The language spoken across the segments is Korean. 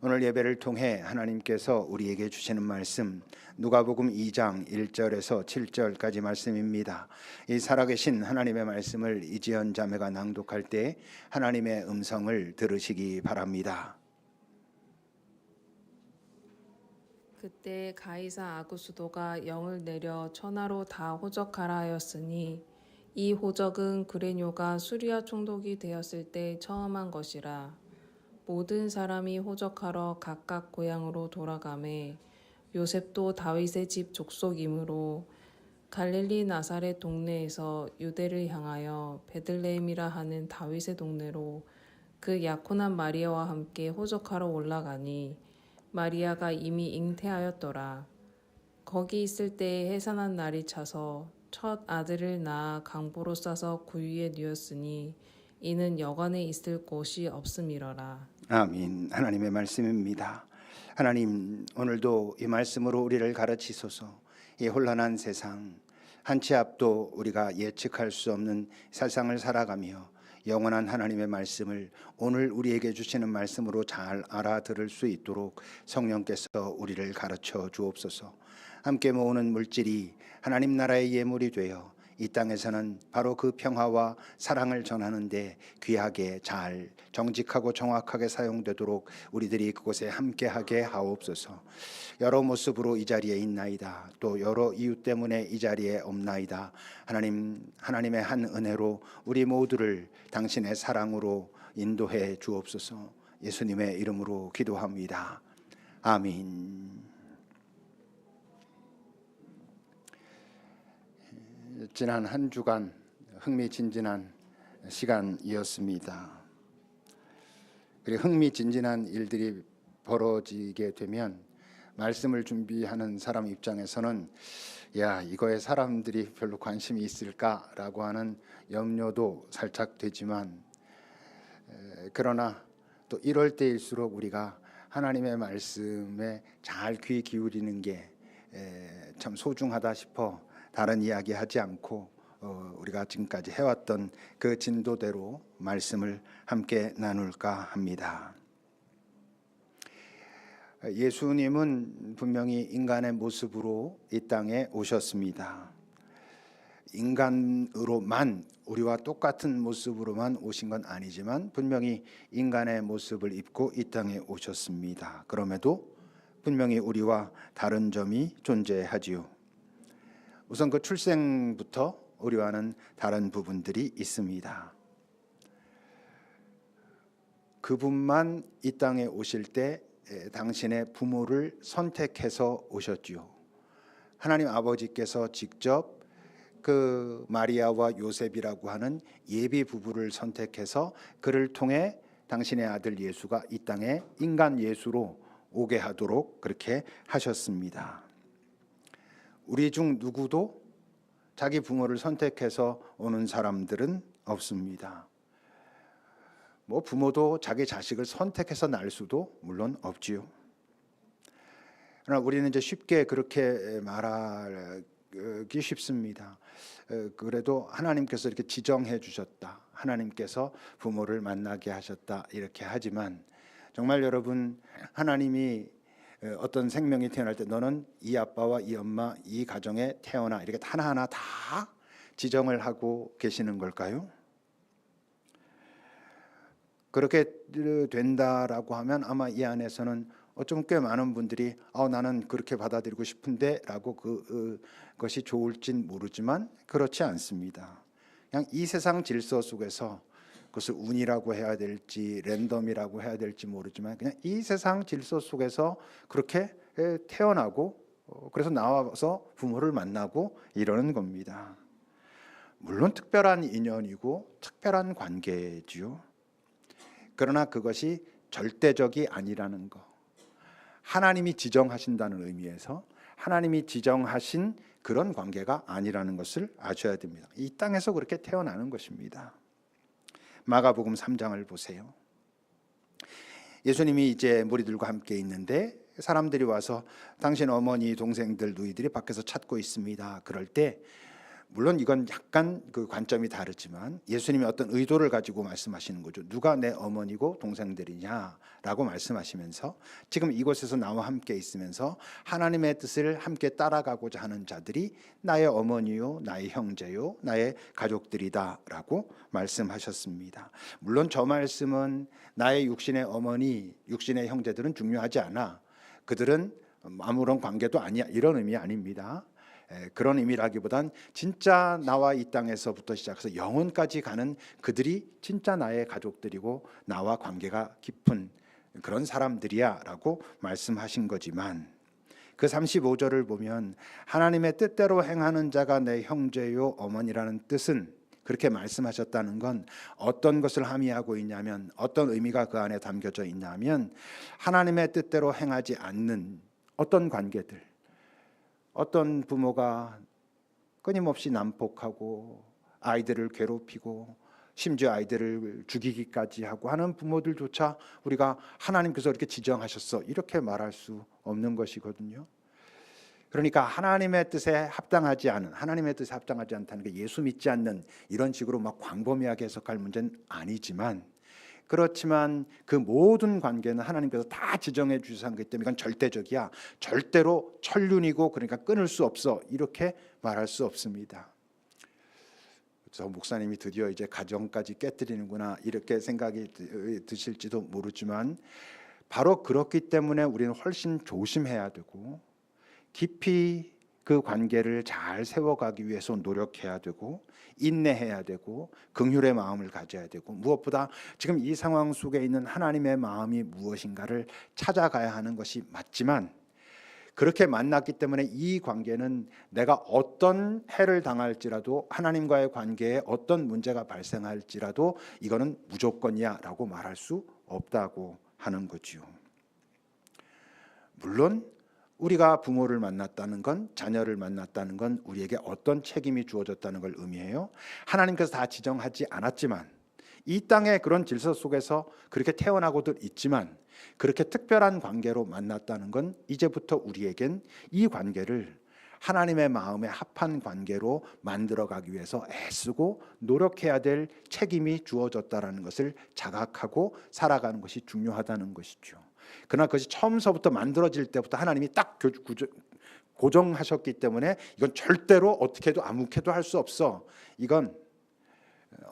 오늘 예배를 통해 하나님께서 우리에게 주시는 말씀 누가복음 2장 1절에서 7절까지 말씀입니다. 이 살아계신 하나님의 말씀을 이지연 자매가 낭독할 때 하나님의 음성을 들으시기 바랍니다. 그때 가이사 아구수도가 영을 내려 천하로 다 호적하라 하였으니 이 호적은 그레뇨가 수리아 총독이 되었을 때 처음 한 것이라. 모든 사람이 호적하러 각각 고향으로 돌아가매 요셉도 다윗의 집 족속이므로 갈릴리 나사렛 동네에서 유대를 향하여 베들레헴이라 하는 다윗의 동네로 그 약혼한 마리아와 함께 호적하러 올라가니 마리아가 이미 잉태하였더라. 거기 있을 때에 해산한 날이 차서 첫 아들을 낳아 강보로 싸서 구유에 뉘었으니 이는 여관에 있을 곳이 없음이러라. 아멘. 하나님의 말씀입니다. 하나님, 오늘도 이 말씀으로 우리를 가르치소서. 이 혼란한 세상, 한 치 앞도 우리가 예측할 수 없는 세상을 살아가며 영원한 하나님의 말씀을 오늘 우리에게 주시는 말씀으로 잘 알아들을 수 있도록 성령께서 우리를 가르쳐 주옵소서. 함께 모으는 물질이 하나님 나라의 예물이 되어 이 땅에서는 바로 그 평화와 사랑을 전하는데 귀하게 잘 정직하고 정확하게 사용되도록 우리들이 그곳에 함께하게 하옵소서. 여러 모습으로 이 자리에 있나이다. 또 여러 이유 때문에 이 자리에 없나이다. 하나님의 한 은혜로 우리 모두를 당신의 사랑으로 인도해 주옵소서. 예수님의 이름으로 기도합니다. 아멘. 지난 한 주간 흥미진진한 시간이었습니다. 그리고 흥미진진한 일들이 벌어지게 되면 말씀을 준비하는 사람 입장에서는 이거에 사람들이 별로 관심이 있을까라고 하는 염려도 살짝 되지만, 그러나 또 이럴 때일수록 우리가 하나님의 말씀에 잘 귀 기울이는 게 참 소중하다 싶어 다른 이야기 하지 않고 우리가 지금까지 해왔던 그 진도대로 말씀을 함께 나눌까 합니다. 예수님은 분명히 인간의 모습으로 이 땅에 오셨습니다. 인간으로만, 우리와 똑같은 모습으로만 오신 건 아니지만 분명히 인간의 모습을 입고 이 땅에 오셨습니다. 그럼에도 분명히 우리와 다른 점이 존재하지요. 우선 그 출생부터 우리와는 다른 부분들이 있습니다. 그분만 이 땅에 오실 때 당신의 부모를 선택해서 오셨지요. 하나님 아버지께서 직접 그 마리아와 요셉이라고 하는 예비 부부를 선택해서 그를 통해 당신의 아들 예수가 이 땅에 인간 예수로 오게 하도록 그렇게 하셨습니다. 우리 중 누구도 자기 부모를 선택해서 오는 사람들은 없습니다. 부모도 자기 자식을 선택해서 낳을 수도 물론 없지요. 그러나 우리는 이제 쉽게 그렇게 말하기 쉽습니다. 그래도 하나님께서 이렇게 지정해 주셨다, 하나님께서 부모를 만나게 하셨다, 이렇게 하지만 정말 여러분, 하나님이 어떤 생명이 태어날 때 너는 이 아빠와 이 엄마, 이 가정에 태어나, 이렇게 하나하나 다 지정을 하고 계시는 걸까요? 그렇게 된다라고 하면 아마 이 안에서는 좀 꽤 많은 분들이 나는 그렇게 받아들이고 싶은데 라고 그것이 좋을진 모르지만 그렇지 않습니다. 그냥 이 세상 질서 속에서 그것을 운이라고 해야 될지 랜덤이라고 해야 될지 모르지만 그냥 이 세상 질서 속에서 그렇게 태어나고 그래서 나와서 부모를 만나고 이러는 겁니다. 물론 특별한 인연이고 특별한 관계지요. 그러나 그것이 절대적이 아니라는 것, 하나님이 지정하신다는 의미에서 하나님이 지정하신 그런 관계가 아니라는 것을 아셔야 됩니다. 이 땅에서 그렇게 태어나는 것입니다. 마가복음 3장을 보세요. 예수님이 이제 무리들과 함께 있는데 사람들이 와서 당신 어머니, 동생들, 누이들이 밖에서 찾고 있습니다. 그럴 때 물론 이건 약간 그 관점이 다르지만 예수님이 어떤 의도를 가지고 말씀하시는 거죠. 누가 내 어머니고 동생들이냐라고 말씀하시면서 지금 이곳에서 나와 함께 있으면서 하나님의 뜻을 함께 따라가고자 하는 자들이 나의 어머니요, 나의 형제요, 나의 가족들이다라고 말씀하셨습니다. 물론 저 말씀은 나의 육신의 어머니, 육신의 형제들은 중요하지 않아. 그들은 아무런 관계도 아니야. 이런 의미 아닙니다. 그런 의미라기보단 진짜 나와 이 땅에서부터 시작해서 영원까지 가는 그들이 진짜 나의 가족들이고 나와 관계가 깊은 그런 사람들이야 라고 말씀하신 거지만 그 35절을 보면 하나님의 뜻대로 행하는 자가 내 형제요 어머니라는 뜻은 그렇게 말씀하셨다는 건 어떤 것을 함의하고 있냐면 어떤 의미가 그 안에 담겨져 있냐면 하나님의 뜻대로 행하지 않는 어떤 관계들, 어떤 부모가 끊임없이 난폭하고 아이들을 괴롭히고 심지어 아이들을 죽이기까지 하고 하는 부모들조차 우리가 하나님께서 이렇게 지정하셨어 이렇게 말할 수 없는 것이거든요. 그러니까 하나님의 뜻에 합당하지 않은, 하나님의 뜻에 합당하지 않다는 게 예수 믿지 않는 이런 식으로 막 광범위하게 해석할 문제는 아니지만, 그렇지만 그 모든 관계는 하나님께서 다 지정해 주신 거기 때문에 이건 절대적이야. 절대로 천륜이고 그러니까 끊을 수 없어. 이렇게 말할 수 없습니다. 그래서 목사님이 드디어 이제 가정까지 깨뜨리는구나 이렇게 생각이 드실지도 모르지만 바로 그렇기 때문에 우리는 훨씬 조심해야 되고 깊이 그 관계를 잘 세워가기 위해서 노력해야 되고 인내해야 되고 긍휼의 마음을 가져야 되고 무엇보다 지금 이 상황 속에 있는 하나님의 마음이 무엇인가를 찾아가야 하는 것이 맞지만 그렇게 만났기 때문에 이 관계는 내가 어떤 해를 당할지라도 하나님과의 관계에 어떤 문제가 발생할지라도 이거는 무조건이야 라고 말할 수 없다고 하는 거지요. 물론 우리가 부모를 만났다는 건, 자녀를 만났다는 건 우리에게 어떤 책임이 주어졌다는 걸 의미해요. 하나님께서 다 지정하지 않았지만 이 땅의 그런 질서 속에서 그렇게 태어나고도 있지만 그렇게 특별한 관계로 만났다는 건 이제부터 우리에겐 이 관계를 하나님의 마음에 합한 관계로 만들어가기 위해서 애쓰고 노력해야 될 책임이 주어졌다는 것을 자각하고 살아가는 것이 중요하다는 것이죠. 그러나 그것이 처음서부터 만들어질 때부터 하나님이 딱 고정하셨기 때문에 이건 절대로 어떻게 해도 아무렇게도 할 수 없어. 이건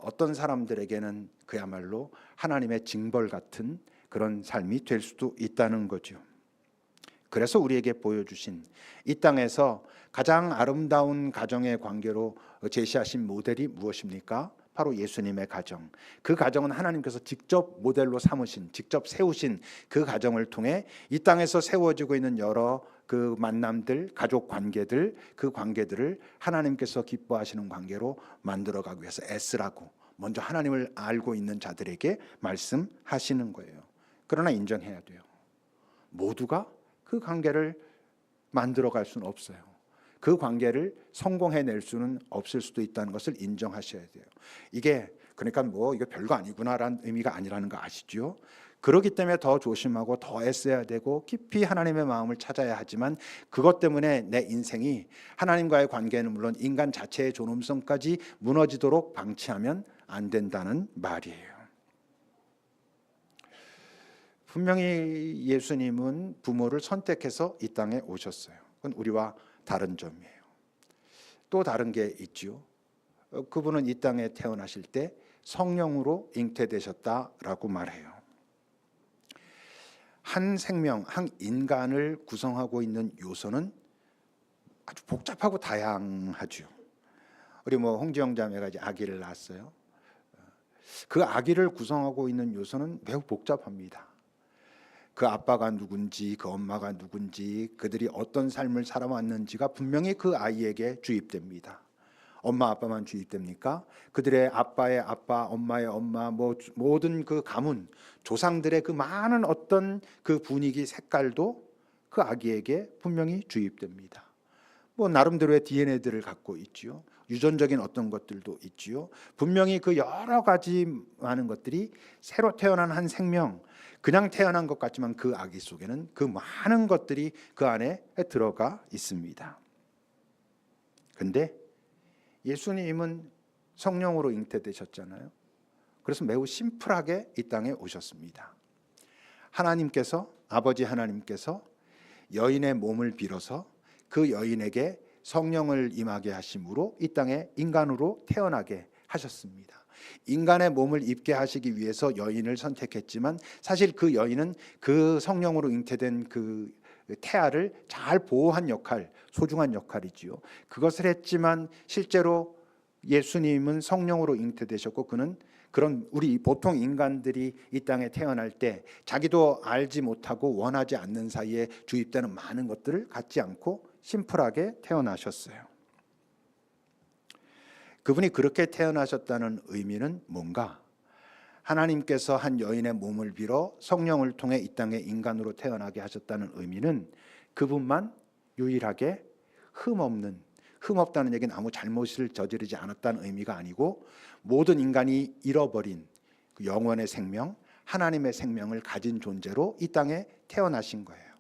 어떤 사람들에게는 그야말로 하나님의 징벌 같은 그런 삶이 될 수도 있다는 거죠. 그래서 우리에게 보여주신 이 땅에서 가장 아름다운 가정의 관계로 제시하신 모델이 무엇입니까? 바로 예수님의 가정. 그 가정은 하나님께서 직접 모델로 삼으신, 직접 세우신 그 가정을 통해 이 땅에서 세워지고 있는 여러 그 만남들, 가족 관계들, 그 관계들을 하나님께서 기뻐하시는 관계로 만들어가기 위해서 애쓰라고 먼저 하나님을 알고 있는 자들에게 말씀하시는 거예요. 그러나 인정해야 돼요. 모두가 그 관계를 만들어갈 수는 없어요. 그 관계를 성공해낼 수는 없을 수도 있다는 것을 인정하셔야 돼요. 이게 그러니까 뭐 이거 별거 아니구나라는 의미가 아니라는 거 아시죠? 그렇기 때문에 더 조심하고 더 애써야 되고 깊이 하나님의 마음을 찾아야 하지만 그것 때문에 내 인생이 하나님과의 관계는 물론 인간 자체의 존엄성까지 무너지도록 방치하면 안 된다는 말이에요. 분명히 예수님은 부모를 선택해서 이 땅에 오셨어요. 그건 우리와 다른 점이에요. 또 다른 게 있지요. 그분은 이 땅에 태어나실 때 성령으로 잉태되셨다라고 말해요. 한 생명, 한 인간을 구성하고 있는 요소는 아주 복잡하고 다양하죠. 우리 홍지영 자매가 이제 아기를 낳았어요. 그 아기를 구성하고 있는 요소는 매우 복잡합니다. 그 아빠가 누군지, 그 엄마가 누군지, 그들이 어떤 삶을 살아왔는지가 분명히 그 아이에게 주입됩니다. 엄마 아빠만 주입됩니까? 그들의 아빠의 아빠, 엄마의 엄마, 모든 그 가문, 조상들의 그 많은 어떤 그 분위기, 색깔도 그 아기에게 분명히 주입됩니다. 나름대로의 DNA들을 갖고 있지요. 유전적인 어떤 것들도 있지요. 분명히 그 여러 가지 많은 것들이 새로 태어난 한 생명, 그냥 태어난 것 같지만 그 아기 속에는 그 많은 것들이 그 안에 들어가 있습니다. 근데 예수님은 성령으로 잉태되셨잖아요. 그래서 매우 심플하게 이 땅에 오셨습니다. 하나님께서, 아버지 하나님께서 여인의 몸을 빌어서 그 여인에게 성령을 임하게 하심으로 이 땅에 인간으로 태어나게 하셨습니다. 인간의 몸을 입게 하시기 위해서 여인을 선택했지만 사실 그 여인은 그 성령으로 잉태된 그 태아를 잘 보호한 역할, 소중한 역할이지요. 그것을 했지만 실제로 예수님은 성령으로 잉태되셨고 그는 그런 우리 보통 인간들이 이 땅에 태어날 때 자기도 알지 못하고 원하지 않는 사이에 주입되는 많은 것들을 갖지 않고 심플하게 태어나셨어요. 그분이 그렇게 태어나셨다는 의미는 뭔가? 하나님께서 한 여인의 몸을 빌어 성령을 통해 이 땅에 인간으로 태어나게 하셨다는 의미는 그분만 유일하게 흠없다는 얘기는 아무 잘못을 저지르지 않았다는 의미가 아니고 모든 인간이 잃어버린 그 영원의 생명, 하나님의 생명을 가진 존재로 이 땅에 태어나신 거예요.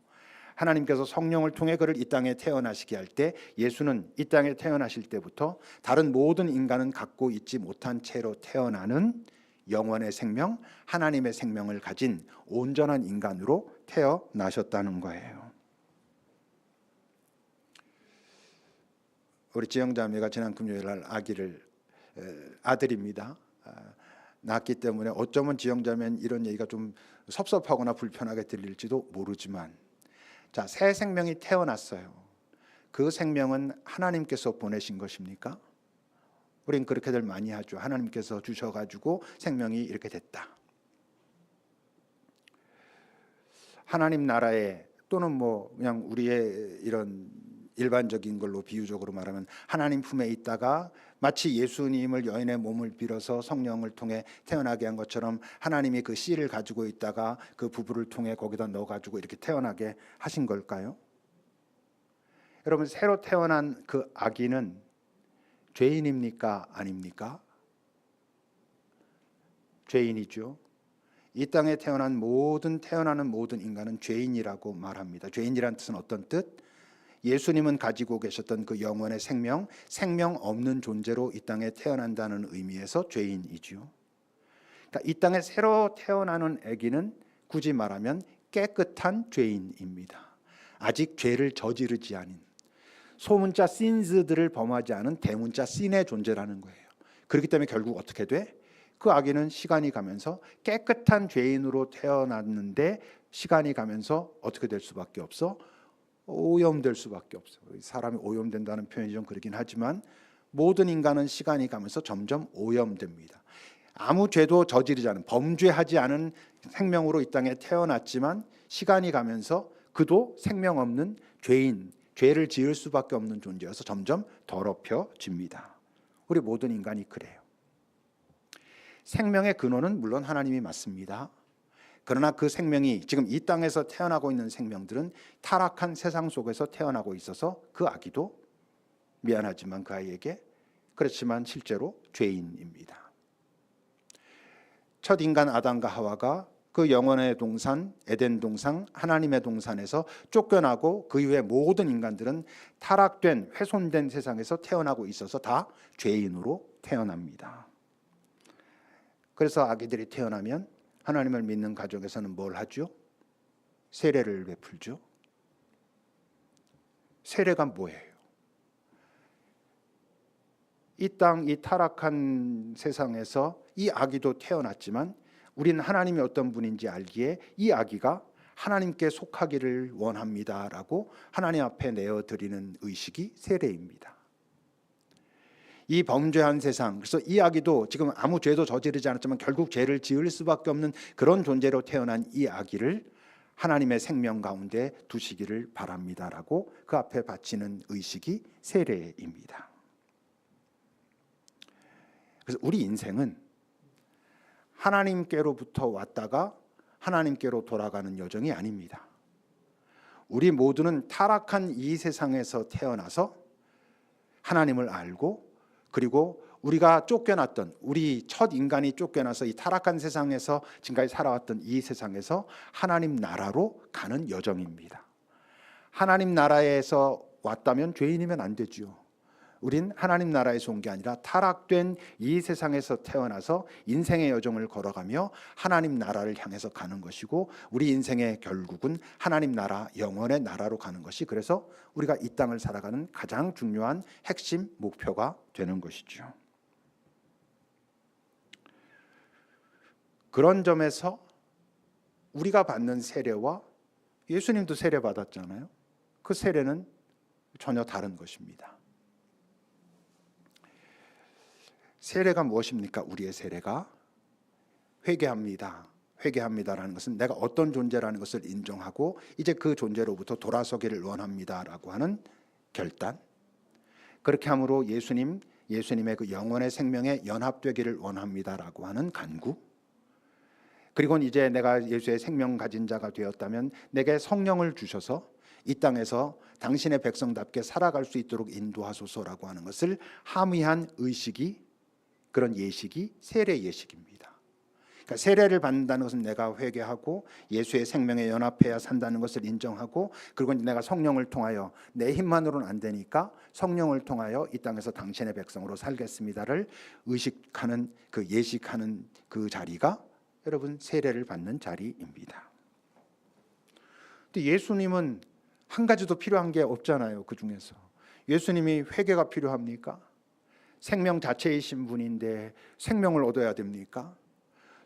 하나님께서 성령을 통해 그를 이 땅에 태어나시게 할 때 예수는 이 땅에 태어나실 때부터 다른 모든 인간은 갖고 있지 못한 채로 태어나는 영원의 생명, 하나님의 생명을 가진 온전한 인간으로 태어나셨다는 거예요. 우리 지영자매가 지난 금요일 날 아들입니다. 낳았기 때문에 어쩌면 지영자매는 이런 얘기가 좀 섭섭하거나 불편하게 들릴지도 모르지만 자, 새 생명이 태어났어요. 그 생명은 하나님께서 보내신 것입니까? 우린 그렇게들 많이 하죠. 하나님께서 주셔가지고 생명이 이렇게 됐다. 하나님 나라에 또는 뭐 그냥 우리의 이런 일반적인 걸로 비유적으로 말하면 하나님 품에 있다가 마치 예수님을 여인의 몸을 빌어서 성령을 통해 태어나게 한 것처럼 하나님이 그 씨를 가지고 있다가 그 부부를 통해 거기다 넣어가지고 이렇게 태어나게 하신 걸까요? 여러분, 새로 태어난 그 아기는 죄인입니까? 아닙니까? 죄인이죠. 이 땅에 태어나는 모든 인간은 죄인이라고 말합니다. 죄인이라는 뜻은 어떤 뜻? 예수님은 가지고 계셨던 그 영원의 생명 없는 존재로 이 땅에 태어난다는 의미에서 죄인이죠. 그러니까 이 땅에 새로 태어나는 아기는 굳이 말하면 깨끗한 죄인입니다. 아직 죄를 저지르지 않은 소문자 신즈들을 범하지 않은 대문자 신의 존재라는 거예요. 그렇기 때문에 결국 어떻게 돼? 그 아기는 시간이 가면서 깨끗한 죄인으로 태어났는데 시간이 가면서 어떻게 될 수밖에 없어? 오염될 수밖에 없어요. 사람이 오염된다는 표현이 좀 그러긴 하지만 모든 인간은 시간이 가면서 점점 오염됩니다. 아무 죄도 저지르지 않은 범죄하지 않은 생명으로 이 땅에 태어났지만 시간이 가면서 그도 생명 없는 죄인, 죄를 지을 수밖에 없는 존재여서 점점 더럽혀집니다. 우리 모든 인간이 그래요. 생명의 근원은 물론 하나님이 맞습니다. 그러나 그 생명이 지금 이 땅에서 태어나고 있는 생명들은 타락한 세상 속에서 태어나고 있어서 그 아기도 미안하지만 그 아이에게 그렇지만 실제로 죄인입니다. 첫 인간 아담과 하와가 그 영원의 동산 에덴 동산 하나님의 동산에서 쫓겨나고 그 이후에 모든 인간들은 타락된 훼손된 세상에서 태어나고 있어서 다 죄인으로 태어납니다. 그래서 아기들이 태어나면 하나님을 믿는 가족에서는 뭘 하죠? 세례를 베풀죠. 세례가 뭐예요? 이 땅, 이 타락한 세상에서 이 아기도 태어났지만 우리는 하나님이 어떤 분인지 알기에 이 아기가 하나님께 속하기를 원합니다라고 하나님 앞에 내어드리는 의식이 세례입니다. 이 범죄한 세상, 그래서 이 아기도 지금 아무 죄도 저지르지 않았지만 결국 죄를 지을 수밖에 없는 그런 존재로 태어난 이 아기를 하나님의 생명 가운데 두시기를 바랍니다라고 그 앞에 바치는 의식이 세례입니다. 그래서 우리 인생은 하나님께로부터 왔다가 하나님께로 돌아가는 여정이 아닙니다. 우리 모두는 타락한 이 세상에서 태어나서 하나님을 알고 그리고 우리가 쫓겨났던 우리 첫 인간이 쫓겨나서 이 타락한 세상에서 지금까지 살아왔던 이 세상에서 하나님 나라로 가는 여정입니다. 하나님 나라에서 왔다면 죄인이면 안 되죠. 우린 하나님 나라에서 온 게 아니라 타락된 이 세상에서 태어나서 인생의 여정을 걸어가며 하나님 나라를 향해서 가는 것이고, 우리 인생의 결국은 하나님 나라, 영원의 나라로 가는 것이, 그래서 우리가 이 땅을 살아가는 가장 중요한 핵심 목표가 되는 것이죠. 그런 점에서 우리가 받는 세례와 예수님도 세례 받았잖아요. 그 세례는 전혀 다른 것입니다. 세례가 무엇입니까? 우리의 세례가 회개합니다. 회개합니다라는 것은 내가 어떤 존재라는 것을 인정하고 이제 그 존재로부터 돌아서기를 원합니다라고 하는 결단. 그렇게 함으로 예수님의 그 영원의 생명에 연합되기를 원합니다라고 하는 간구. 그리고 이제 내가 예수의 생명 가진 자가 되었다면 내게 성령을 주셔서 이 땅에서 당신의 백성답게 살아갈 수 있도록 인도하소서라고 하는 것을 함의한 의식이, 그런 예식이 세례 예식입니다. 그러니까 세례를 받는다는 것은 내가 회개하고 예수의 생명에 연합해야 산다는 것을 인정하고, 그리고 내가 성령을 통하여 내 힘만으로는 안 되니까 성령을 통하여 이 땅에서 당신의 백성으로 살겠습니다를 의식하는, 그 예식하는 그 자리가 여러분 세례를 받는 자리입니다. 근데 예수님은 한 가지도 필요한 게 없잖아요. 그 중에서 예수님이 회개가 필요합니까? 생명 자체이신 분인데 생명을 얻어야 됩니까?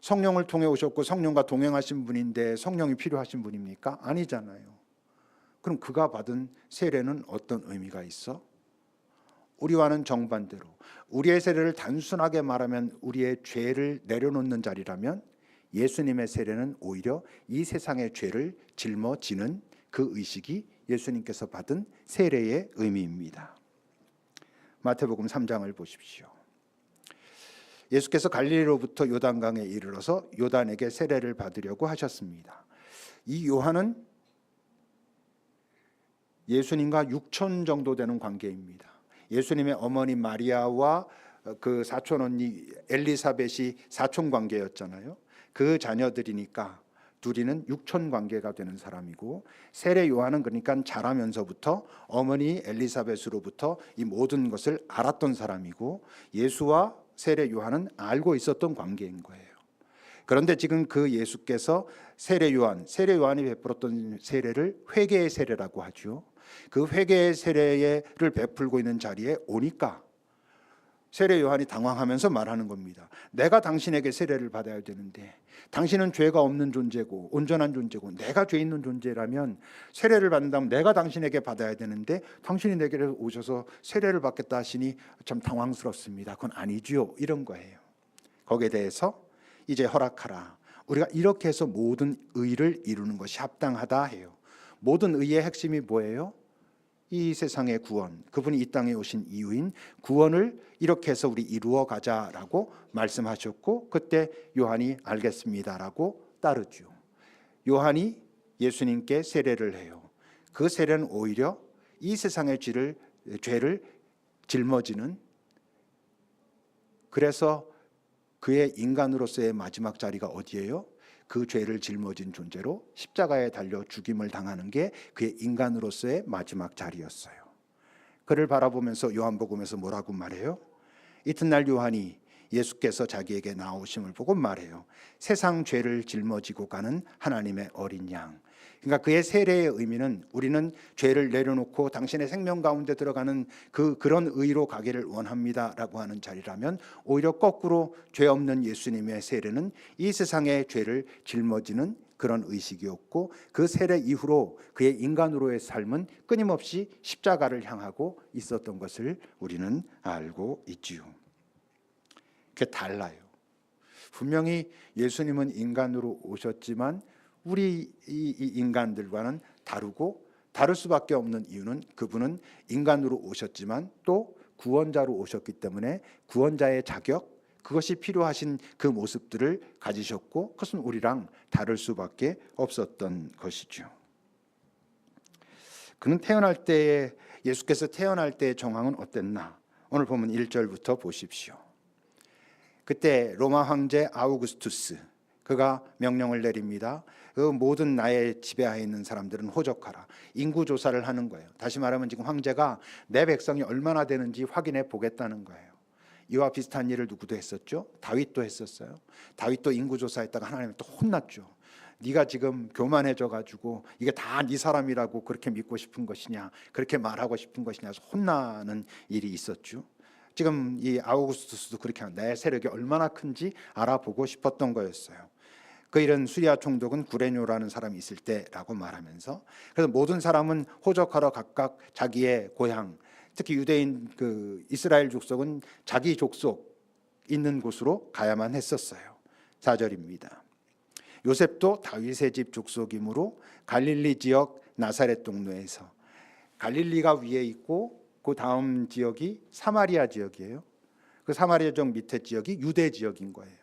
성령을 통해 오셨고 성령과 동행하신 분인데 성령이 필요하신 분입니까? 아니잖아요. 그럼 그가 받은 세례는 어떤 의미가 있어? 우리와는 정반대로 우리의 세례를 단순하게 말하면 우리의 죄를 내려놓는 자리라면, 예수님의 세례는 오히려 이 세상의 죄를 짊어지는 그 의식이 예수님께서 받은 세례의 의미입니다. 마태복음 3장을 보십시오. 예수께서 갈릴리로부터 요단강에 이르러서 요단에게 세례를 받으려고 하셨습니다. 이 요한은 예수님과 6천 정도 되는 관계입니다. 예수님의 어머니 마리아와 그 사촌 언니 엘리사벳이 사촌 관계였잖아요. 그 자녀들이니까 둘이는 6천 관계가 되는 사람이고, 세례 요한은 그러니까 자라면서부터 어머니 엘리사벳으로부터 이 모든 것을 알았던 사람이고, 예수와 세례 요한은 알고 있었던 관계인 거예요. 그런데 지금 그 예수께서 세례 요한이 베풀었던 세례를 회개의 세례라고 하죠. 그 회개의 세례를 베풀고 있는 자리에 오니까 세례 요한이 당황하면서 말하는 겁니다. 내가 당신에게 세례를 받아야 되는데 당신은 죄가 없는 존재고 온전한 존재고 내가 죄 있는 존재라면 세례를 받는다면 내가 당신에게 받아야 되는데 당신이 내게 오셔서 세례를 받겠다 하시니 참 당황스럽습니다. 그건 아니지요. 이런 거예요. 거기에 대해서 이제 허락하라. 우리가 이렇게 해서 모든 의를 이루는 것이 합당하다 해요. 모든 의의 핵심이 뭐예요? 이 세상의 구원, 그분이 이 땅에 오신 이유인 구원을 이렇게 해서 우리 이루어 가자라고 말씀하셨고, 그때 요한이 알겠습니다라고 따르죠. 요한이 예수님께 세례를 해요. 그 세례는 오히려 이 세상의 죄를 짊어지는, 그래서 그의 인간으로서의 마지막 자리가 어디예요? 그 죄를 짊어진 존재로 십자가에 달려 죽임을 당하는 게 그의 인간으로서의 마지막 자리였어요. 그를 바라보면서 요한복음에서 뭐라고 말해요? 이튿날 요한이 예수께서 자기에게 나오심을 보고 말해요. 세상 죄를 짊어지고 가는 하나님의 어린 양. 그러니까 그의 세례의 의미는 우리는 죄를 내려놓고 당신의 생명 가운데 들어가는 그런 의로 가기를 원합니다라고 하는 자리라면, 오히려 거꾸로 죄 없는 예수님의 세례는 이 세상의 죄를 짊어지는 그런 의식이었고, 그 세례 이후로 그의 인간으로의 삶은 끊임없이 십자가를 향하고 있었던 것을 우리는 알고 있지요. 그게 달라요. 분명히 예수님은 인간으로 오셨지만 우리 이 인간들과는 다르고, 다를 수밖에 없는 이유는 그분은 인간으로 오셨지만 또 구원자로 오셨기 때문에 구원자의 자격, 그것이 필요하신 그 모습들을 가지셨고, 그것은 우리랑 다를 수밖에 없었던 것이죠. 그는 태어날 때에, 예수께서 태어날 때의 정황은 어땠나? 오늘 보면 1절부터 보십시오. 그때 로마 황제 아우구스투스, 그가 명령을 내립니다. 그 모든 나의 지배하에 있는 사람들은 호적하라. 인구 조사를 하는 거예요. 다시 말하면 지금 황제가 내 백성이 얼마나 되는지 확인해 보겠다는 거예요. 이와 비슷한 일을 누구도 했었죠? 다윗도 했었어요. 다윗도 인구 조사했다가 하나님 또 혼났죠. 네가 지금 교만해져 가지고 이게 다 네 사람이라고 그렇게 믿고 싶은 것이냐, 그렇게 말하고 싶은 것이냐 해서 혼나는 일이 있었죠. 지금 이 아우구스투스도 그렇게 내 세력이 얼마나 큰지 알아보고 싶었던 거였어요. 그 일은 수리아 총독은 구레뇨라는 사람이 있을 때라고 말하면서, 그래서 모든 사람은 호적하러 각각 자기의 고향, 특히 유대인 그 이스라엘 족속은 자기 족속 있는 곳으로 가야만 했었어요. 4절입니다. 요셉도 다윗의 집 족속이므로 갈릴리 지역 나사렛 동네에서, 갈릴리가 위에 있고 그 다음 지역이 사마리아 지역이에요. 그 사마리아 지역 밑에 지역이 유대 지역인 거예요.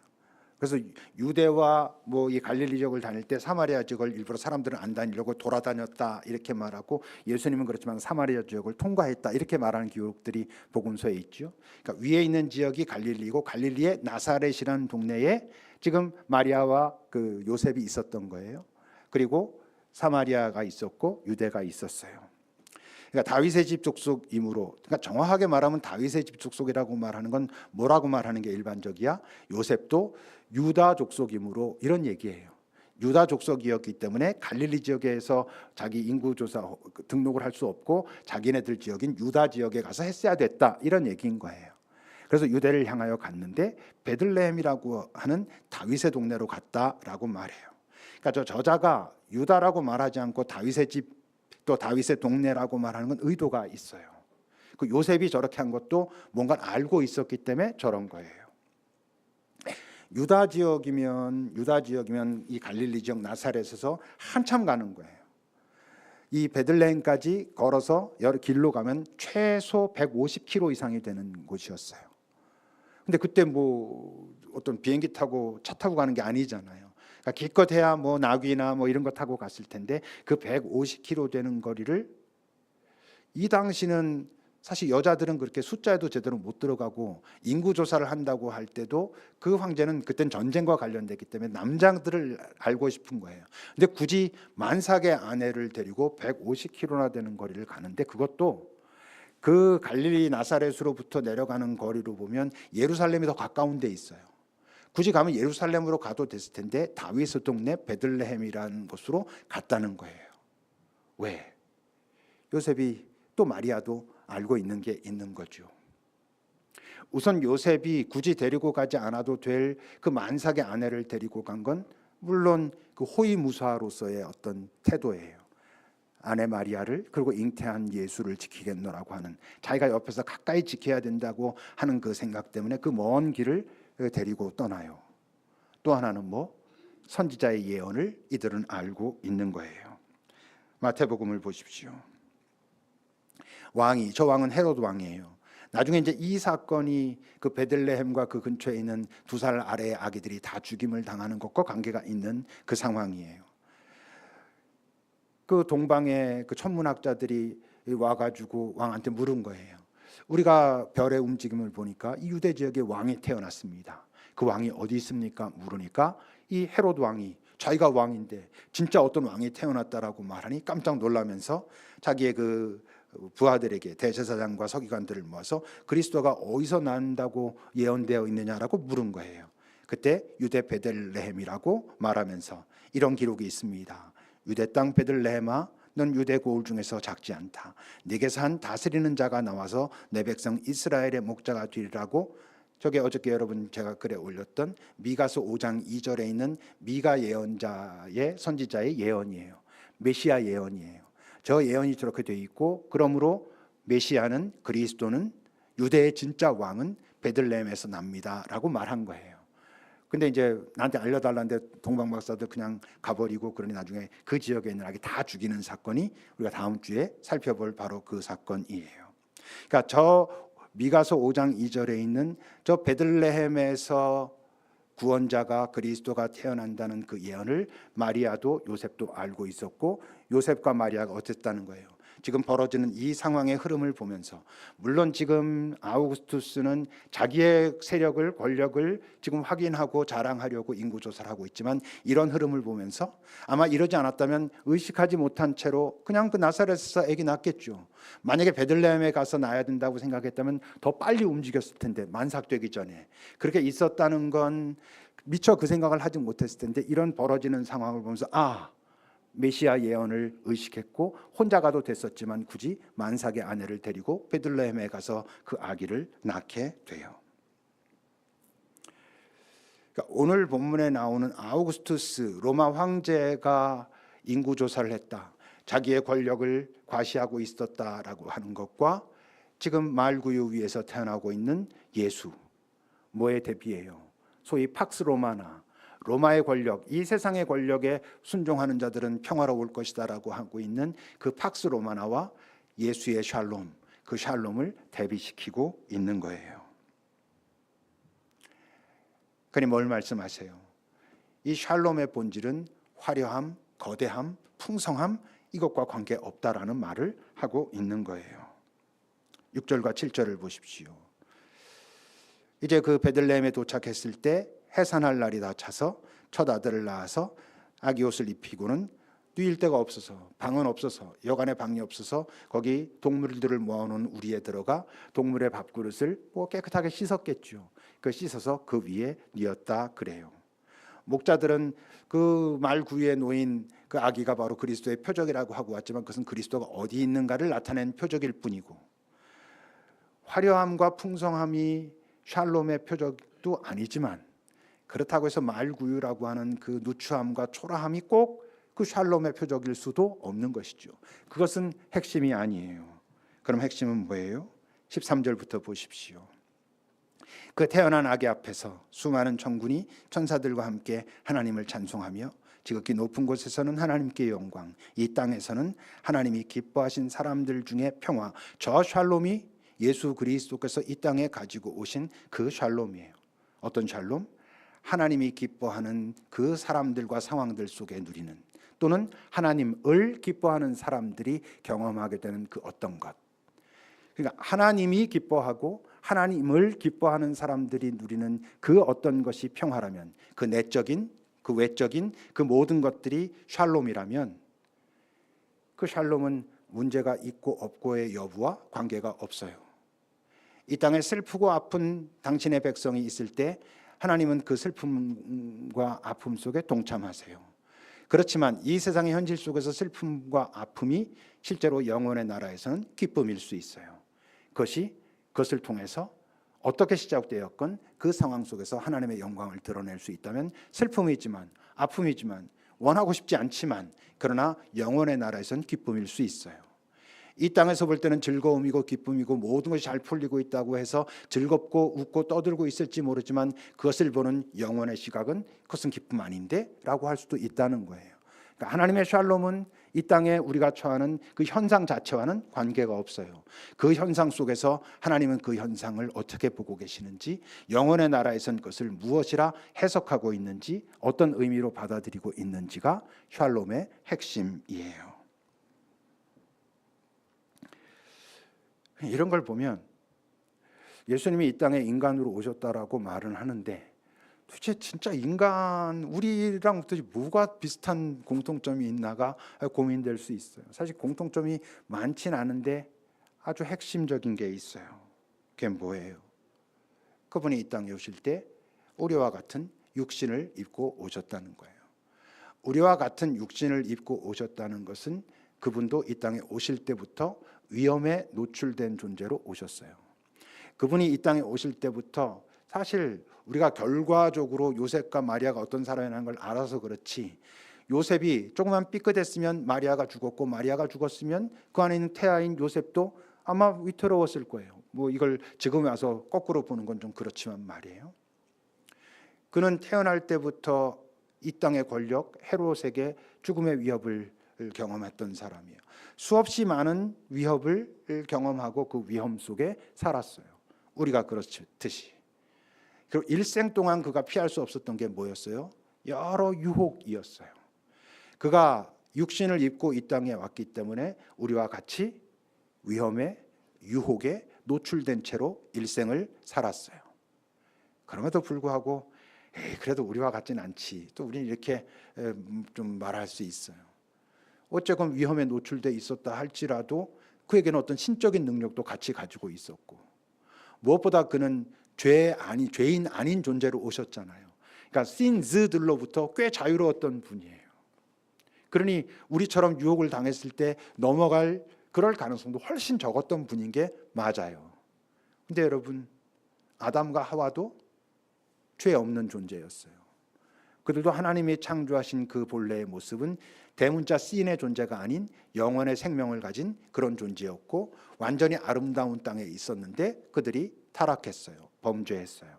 그래서 유대와 뭐 이 갈릴리 지역을 다닐 때 사마리아 지역을 일부러 사람들은 안 다니려고 돌아다녔다 이렇게 말하고, 예수님은 그렇지만 사마리아 지역을 통과했다 이렇게 말하는 기록들이 복음서에 있죠. 그러니까 위에 있는 지역이 갈릴리고 갈릴리의 나사렛이라는 동네에 지금 마리아와 그 요셉이 있었던 거예요. 그리고 사마리아가 있었고 유대가 있었어요. 그러니까 다윗의 집 족속이므로, 그러니까 정확하게 말하면 다윗의 집 족속이라고 말하는 건 뭐라고 말하는 게 일반적이야? 요셉도 유다 족속이므로 이런 얘기예요. 유다 족속이었기 때문에 갈릴리 지역에서 자기 인구 조사 등록을 할 수 없고 자기네들 지역인 유다 지역에 가서 했어야 됐다 이런 얘기인 거예요. 그래서 유대를 향하여 갔는데 베들레헴이라고 하는 다윗의 동네로 갔다라고 말해요. 그러니까 저 저자가 유다라고 말하지 않고 다윗의 집 또 다윗의 동네라고 말하는 건 의도가 있어요. 그 요셉이 저렇게 한 것도 뭔가 알고 있었기 때문에 저런 거예요. 유다 지역이면 이 갈릴리 지역 나사렛에서 한참 가는 거예요. 이 베들레헴까지 걸어서 여러 길로 가면 최소 150km 이상이 되는 곳이었어요. 근데 그때 뭐 어떤 비행기 타고 차 타고 가는 게 아니잖아요. 그러니까 기껏 해야 뭐 나귀나 뭐 이런 거 타고 갔을 텐데 그 150km 되는 거리를, 이 당시는 사실 여자들은 그렇게 숫자에도 제대로 못 들어가고 인구 조사를 한다고 할 때도 그 황제는 그땐 전쟁과 관련됐기 때문에 남자들을 알고 싶은 거예요. 근데 굳이 만삭의 아내를 데리고 150km나 되는 거리를 가는데, 그것도 그 갈릴리 나사렛으로부터 내려가는 거리로 보면 예루살렘이 더 가까운 데 있어요. 굳이 가면 예루살렘으로 가도 됐을 텐데 다윗의 동네 베들레헴이라는 곳으로 갔다는 거예요. 왜? 요셉이 또 마리아도 알고 있는 게 있는 거죠. 우선 요셉이 굳이 데리고 가지 않아도 될 그 만삭의 아내를 데리고 간 건 물론 그 호위무사로서의 어떤 태도예요. 아내 마리아를, 그리고 잉태한 예수를 지키겠노라고 하는, 자기가 옆에서 가까이 지켜야 된다고 하는 그 생각 때문에 그 먼 길을 데리고 떠나요. 또 하나는 뭐 선지자의 예언을 이들은 알고 있는 거예요. 마태복음을 보십시오. 저 왕은 헤롯 왕이에요. 나중에 이제 이 사건이 그 베들레헴과 그 근처에 있는 2살 아래의 아기들이 다 죽임을 당하는 것과 관계가 있는 그 상황이에요. 그 동방의 그 천문학자들이 와가지고 왕한테 물은 거예요. 우리가 별의 움직임을 보니까 이 유대 지역에 왕이 태어났습니다. 그 왕이 어디 있습니까? 물으니까 이 헤롯 왕이, 자기가 왕인데 진짜 어떤 왕이 태어났다라고 말하니 깜짝 놀라면서 자기의 그 부하들에게, 대제사장과 서기관들을 모아서 그리스도가 어디서 난다고 예언되어 있느냐라고 물은 거예요. 그때 유대 베들레헴이라고 말하면서 이런 기록이 있습니다. 유대 땅 베들레헴아, 넌 유대 고을 중에서 작지 않다. 네게서 한 다스리는 자가 나와서 내 백성 이스라엘의 목자가 되리라고. 저게 어저께 여러분 제가 글에 올렸던 미가서 5장 2절에 있는 미가 예언자의, 선지자의 예언이에요. 메시아 예언이에요. 저 예언이 저렇게 되어 있고, 그러므로 메시아는, 그리스도는, 유대의 진짜 왕은 베들레헴에서 납니다라고 말한 거예요. 근데 이제 나한테 알려달라는데 동방 박사들 그냥 가버리고, 그러니 나중에 그 지역에 있는 아기 다 죽이는 사건이 우리가 다음 주에 살펴볼 바로 그 사건이에요. 그러니까 저 미가서 5장 2절에 있는 저 베들레헴에서 구원자가, 그리스도가 태어난다는 그 예언을 마리아도 요셉도 알고 있었고, 요셉과 마리아가 어땠다는 거예요. 지금 벌어지는 이 상황의 흐름을 보면서, 물론 지금 아우구스투스는 자기의 세력을, 권력을 지금 확인하고 자랑하려고 인구조사를 하고 있지만, 이런 흐름을 보면서 아마 이러지 않았다면 의식하지 못한 채로 그냥 그 나사렛에서 아기 낳겠죠. 만약에 베들레헴에 가서 낳아야 된다고 생각했다면 더 빨리 움직였을 텐데, 만삭되기 전에. 그렇게 있었다는 건 미처 그 생각을 하지 못했을 텐데, 이런 벌어지는 상황을 보면서 메시아 예언을 의식했고 혼자 가도 됐었지만 굳이 만삭의 아내를 데리고 베들레헴에 가서 그 아기를 낳게 돼요. 그러니까 오늘 본문에 나오는 아우구스투스 로마 황제가 인구 조사를 했다, 자기의 권력을 과시하고 있었다라고 하는 것과 지금 말구유 위에서 태어나고 있는 예수, 뭐에 대비해요? 소위 팍스 로마나 로마의 권력, 이 세상의 권력에 순종하는 자들은 평화로울 것이다라고 하고 있는 그 팍스 로마나와 예수의 샬롬, 그 샬롬을 대비시키고 있는 거예요. 그니 뭘 말씀하세요? 이 샬롬의 본질은 화려함, 거대함, 풍성함, 이것과 관계없다라는 말을 하고 있는 거예요. 6절과 7절을 보십시오. 이제 그 베들레헴에 도착했을 때 해산할 날이 다 차서 첫 아들을 낳아서 아기 옷을 입히고는 누일 데가 없어서, 방은 없어서, 여간에 방이 없어서 거기 동물들을 모아놓은 우리에 들어가 동물의 밥그릇을 깨끗하게 씻었겠죠. 그 씻어서 그 위에 뉘었다 그래요. 목자들은 그 말구유에 놓인 그 아기가 바로 그리스도의 표적이라고 하고 왔지만, 그것은 그리스도가 어디 있는가를 나타낸 표적일 뿐이고, 화려함과 풍성함이 샬롬의 표적도 아니지만, 그렇다고 해서 말구유라고 하는 그 누추함과 초라함이 꼭 그 샬롬의 표적일 수도 없는 것이죠. 그것은 핵심이 아니에요. 그럼 핵심은 뭐예요? 13절부터 보십시오. 그 태어난 아기 앞에서 수많은 천군이 천사들과 함께 하나님을 찬송하며, 지극히 높은 곳에서는 하나님께 영광, 이 땅에서는 하나님이 기뻐하신 사람들 중에 평화, 저 샬롬이 예수 그리스도께서 이 땅에 가지고 오신 그 샬롬이에요. 어떤 샬롬? 하나님이 기뻐하는 그 사람들과 상황들 속에 누리는, 또는 하나님을 기뻐하는 사람들이 경험하게 되는 그 어떤 것. 그러니까 하나님이 기뻐하고 하나님을 기뻐하는 사람들이 누리는 그 어떤 것이 평화라면, 그 내적인, 그 외적인 그 모든 것들이 샬롬이라면, 그 샬롬은 문제가 있고 없고의 여부와 관계가 없어요. 이 땅에 슬프고 아픈 당신의 백성이 있을 때 하나님은 그 슬픔과 아픔 속에 동참하세요. 그렇지만 이 세상의 현실 속에서 슬픔과 아픔이 실제로 영원의 나라에서는 기쁨일 수 있어요. 그것을 통해서 어떻게 시작되었건 그 상황 속에서 하나님의 영광을 드러낼 수 있다면, 슬픔이지만 아픔이지만 원하고 싶지 않지만 그러나 영원의 나라에서는 기쁨일 수 있어요. 이 땅에서 볼 때는 즐거움이고 기쁨이고 모든 것이 잘 풀리고 있다고 해서 즐겁고 웃고 떠들고 있을지 모르지만, 그것을 보는 영원의 시각은 그것은 기쁨 아닌데? 라고 할 수도 있다는 거예요. 그러니까 하나님의 샬롬은 이 땅에 우리가 처하는 그 현상 자체와는 관계가 없어요. 그 현상 속에서 하나님은 그 현상을 어떻게 보고 계시는지, 영원의 나라에선 그것을 무엇이라 해석하고 있는지, 어떤 의미로 받아들이고 있는지가 샬롬의 핵심이에요. 이런 걸 보면 예수님이 이 땅에 인간으로 오셨다라고 말은 하는데, 도대체 진짜 인간, 우리랑 도대체 뭐가 비슷한 공통점이 있나가 고민될 수 있어요. 사실 공통점이 많진 않은데 아주 핵심적인 게 있어요. 그게 뭐예요? 그분이 이 땅에 오실 때 우리와 같은 육신을 입고 오셨다는 거예요. 우리와 같은 육신을 입고 오셨다는 것은 그분도 이 땅에 오실 때부터 위험에 노출된 존재로 오셨어요. 그분이 이 땅에 오실 때부터 사실 우리가 결과적으로 요셉과 마리아가 어떤 사람이라는 걸 알아서 그렇지, 요셉이 조금만 삐끗했으면 마리아가 죽었고, 마리아가 죽었으면 그 안에 있는 태아인 요셉도 아마 위태로웠을 거예요. 이걸 지금 와서 거꾸로 보는 건 좀 그렇지만 말이에요. 그는 태어날 때부터 이 땅의 권력 헤롯에게 죽음의 위협을 경험했던 사람이에요. 수없이 많은 위협을 경험하고 그 위험 속에 살았어요. 우리가 그렇듯이. 그리고 일생 동안 그가 피할 수 없었던 게 뭐였어요? 여러 유혹이었어요. 그가 육신을 입고 이 땅에 왔기 때문에 우리와 같이 위험에 유혹에 노출된 채로 일생을 살았어요. 그럼에도 불구하고 그래도 우리와 같지는 않지. 또 우리는 이렇게 좀 말할 수 있어요. 어쨌건 위험에 노출돼 있었다 할지라도 그에게는 어떤 신적인 능력도 같이 가지고 있었고, 무엇보다 그는 죄인 아닌 존재로 오셨잖아요. 그러니까 신즈들로부터 꽤 자유로웠던 분이에요. 그러니 우리처럼 유혹을 당했을 때 넘어갈 그럴 가능성도 훨씬 적었던 분인 게 맞아요. 근데 여러분, 아담과 하와도 죄 없는 존재였어요. 그들도 하나님이 창조하신 그 본래의 모습은 대문자 신의 존재가 아닌 영원의 생명을 가진 그런 존재였고, 완전히 아름다운 땅에 있었는데 그들이 타락했어요. 범죄했어요.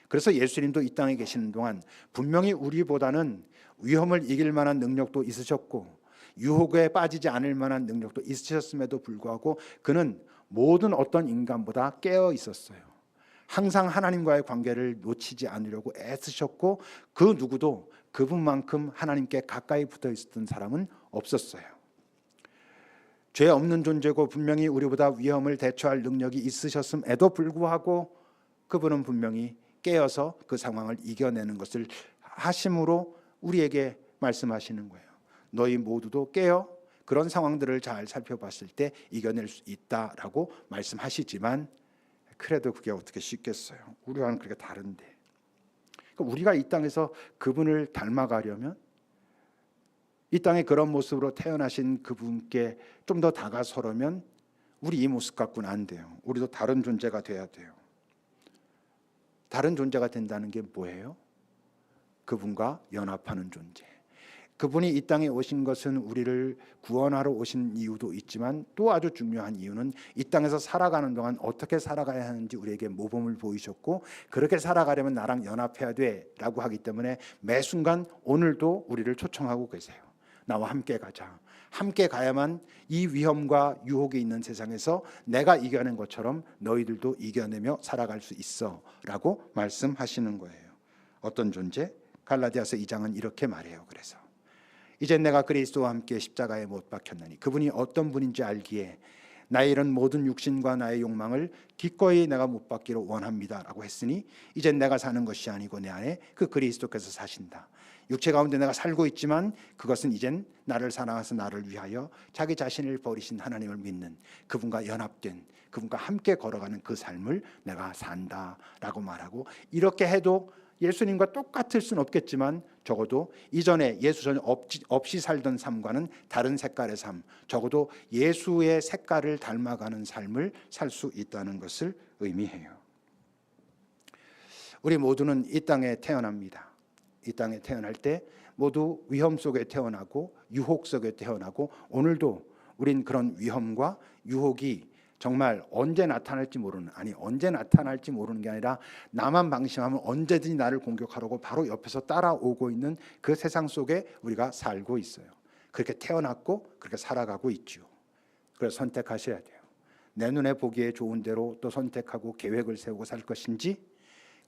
그래서 예수님도 이 땅에 계시는 동안 분명히 우리보다는 위험을 이길 만한 능력도 있으셨고 유혹에 빠지지 않을 만한 능력도 있으셨음에도 불구하고 그는 모든 어떤 인간보다 깨어 있었어요. 항상 하나님과의 관계를 놓치지 않으려고 애쓰셨고, 그 누구도 그분만큼 하나님께 가까이 붙어 있었던 사람은 없었어요. 죄 없는 존재고 분명히 우리보다 위험을 대처할 능력이 있으셨음에도 불구하고 그분은 분명히 깨어서 그 상황을 이겨내는 것을 하심으로 우리에게 말씀하시는 거예요. 너희 모두도 깨어 그런 상황들을 잘 살펴봤을 때 이겨낼 수 있다라고 말씀하시지만, 그래도 그게 어떻게 쉽겠어요. 우리와는 그렇게 다른데. 그러니까 우리가 이 땅에서 그분을 닮아가려면 이 땅에 그런 모습으로 태어나신 그분께 좀 더 다가서려면 우리 이 모습 갖고는 안 돼요. 우리도 다른 존재가 돼야 돼요. 다른 존재가 된다는 게 뭐예요? 그분과 연합하는 존재. 그분이 이 땅에 오신 것은 우리를 구원하러 오신 이유도 있지만 또 아주 중요한 이유는 이 땅에서 살아가는 동안 어떻게 살아가야 하는지 우리에게 모범을 보이셨고, 그렇게 살아가려면 나랑 연합해야 돼라고 하기 때문에 매 순간 오늘도 우리를 초청하고 계세요. 나와 함께 가자. 함께 가야만 이 위험과 유혹이 있는 세상에서 내가 이겨낸 것처럼 너희들도 이겨내며 살아갈 수 있어 라고 말씀하시는 거예요. 어떤 존재? 갈라디아서 2장은 이렇게 말해요. 그래서 이제 내가 그리스도와 함께 십자가에 못 박혔나니 그분이 어떤 분인지 알기에 나의 이런 모든 육신과 나의 욕망을 기꺼이 내가 못 받기로 원합니다 라고 했으니 이제 내가 사는 것이 아니고 내 안에 그 그리스도께서 사신다. 육체 가운데 내가 살고 있지만 그것은 이젠 나를 사랑하사 나를 위하여 자기 자신을 버리신 하나님을 믿는 그분과 연합된 그분과 함께 걸어가는 그 삶을 내가 산다라고 말하고, 이렇게 해도 예수님과 똑같을 수는 없겠지만 적어도 이전에 예수 전에 없이 살던 삶과는 다른 색깔의 삶, 적어도 예수의 색깔을 닮아가는 삶을 살 수 있다는 것을 의미해요. 우리 모두는 이 땅에 태어납니다. 이 땅에 태어날 때 모두 위험 속에 태어나고 유혹 속에 태어나고, 오늘도 우린 그런 위험과 유혹이 정말 언제 나타날지 모르는, 아니 언제 나타날지 모르는 게 아니라 나만 방심하면 언제든지 나를 공격하려고 바로 옆에서 따라오고 있는 그 세상 속에 우리가 살고 있어요. 그렇게 태어났고 그렇게 살아가고 있죠. 그래서 선택하셔야 돼요. 내 눈에 보기에 좋은 대로 또 선택하고 계획을 세우고 살 것인지,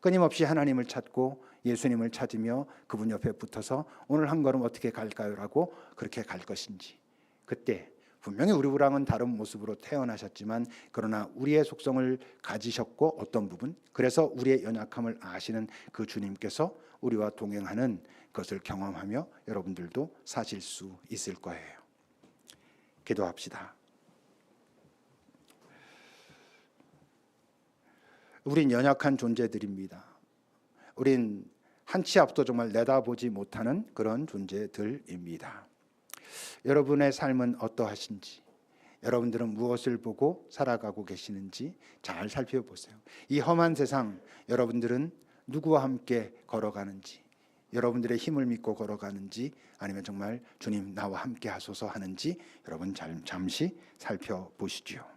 끊임없이 하나님을 찾고 예수님을 찾으며 그분 옆에 붙어서 오늘 한 걸음 어떻게 갈까요? 라고 그렇게 갈 것인지. 그때 분명히 우리랑은 다른 모습으로 태어나셨지만 그러나 우리의 속성을 가지셨고 어떤 부분, 그래서 우리의 연약함을 아시는 그 주님께서 우리와 동행하는 것을 경험하며 여러분들도 사실 수 있을 거예요. 기도합시다. 우린 연약한 존재들입니다. 우린 한 치 앞도 정말 내다보지 못하는 그런 존재들입니다. 여러분의 삶은 어떠하신지, 여러분들은 무엇을 보고 살아가고 계시는지 잘 살펴보세요. 이 험한 세상 여러분들은 누구와 함께 걸어가는지, 여러분들의 힘을 믿고 걸어가는지, 아니면 정말 주님 나와 함께 하소서 하는지 여러분 잠시 살펴보시죠.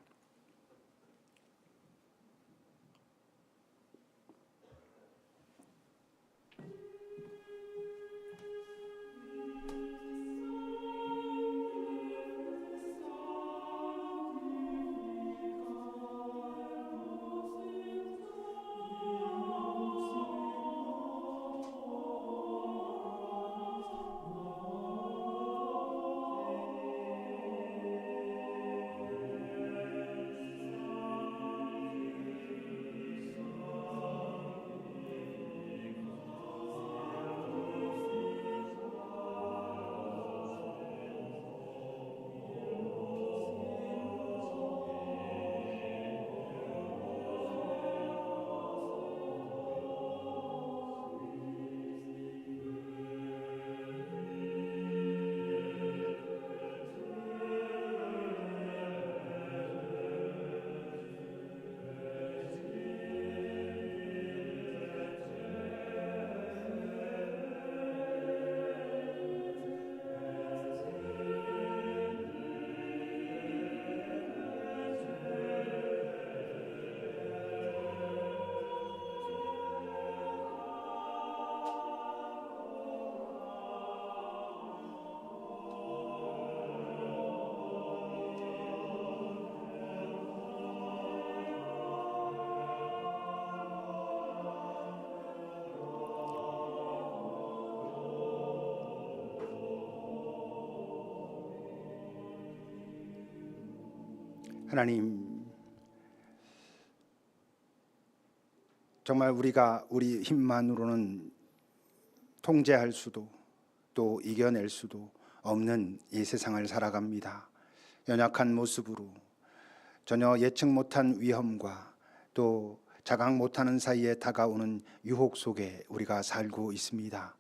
하나님, 정말 우리가 우리 힘만으로는 통제할 수도 또 이겨낼 수도 없는 이 세상을 살아갑니다. 연약한 모습으로 전혀 예측 못한 위험과 또 자각 못하는 사이에 다가오는 유혹 속에 우리가 살고 있습니다.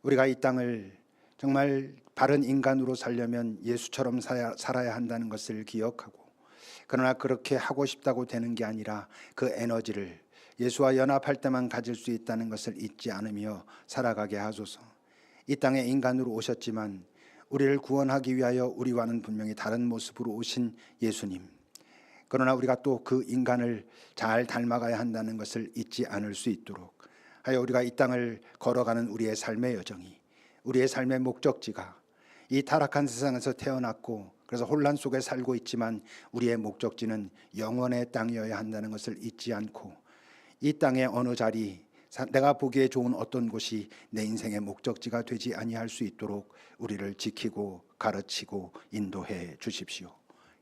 우리가 이 땅을 정말 바른 인간으로 살려면 예수처럼 살아야 한다는 것을 기억하고, 그러나 그렇게 하고 싶다고 되는 게 아니라 그 에너지를 예수와 연합할 때만 가질 수 있다는 것을 잊지 않으며 살아가게 하소서. 이 땅에 인간으로 오셨지만 우리를 구원하기 위하여 우리와는 분명히 다른 모습으로 오신 예수님, 그러나 우리가 또 그 인간을 잘 닮아가야 한다는 것을 잊지 않을 수 있도록 하여 우리가 이 땅을 걸어가는 우리의 삶의 여정이, 우리의 삶의 목적지가 이 타락한 세상에서 태어났고 그래서 혼란 속에 살고 있지만 우리의 목적지는 영원의 땅이어야 한다는 것을 잊지 않고, 이 땅의 어느 자리, 내가 보기에 좋은 어떤 곳이 내 인생의 목적지가 되지 아니할 수 있도록 우리를 지키고 가르치고 인도해 주십시오.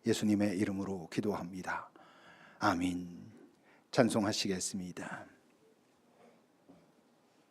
예수님의 이름으로 기도합니다. 아멘. 찬송하시겠습니다.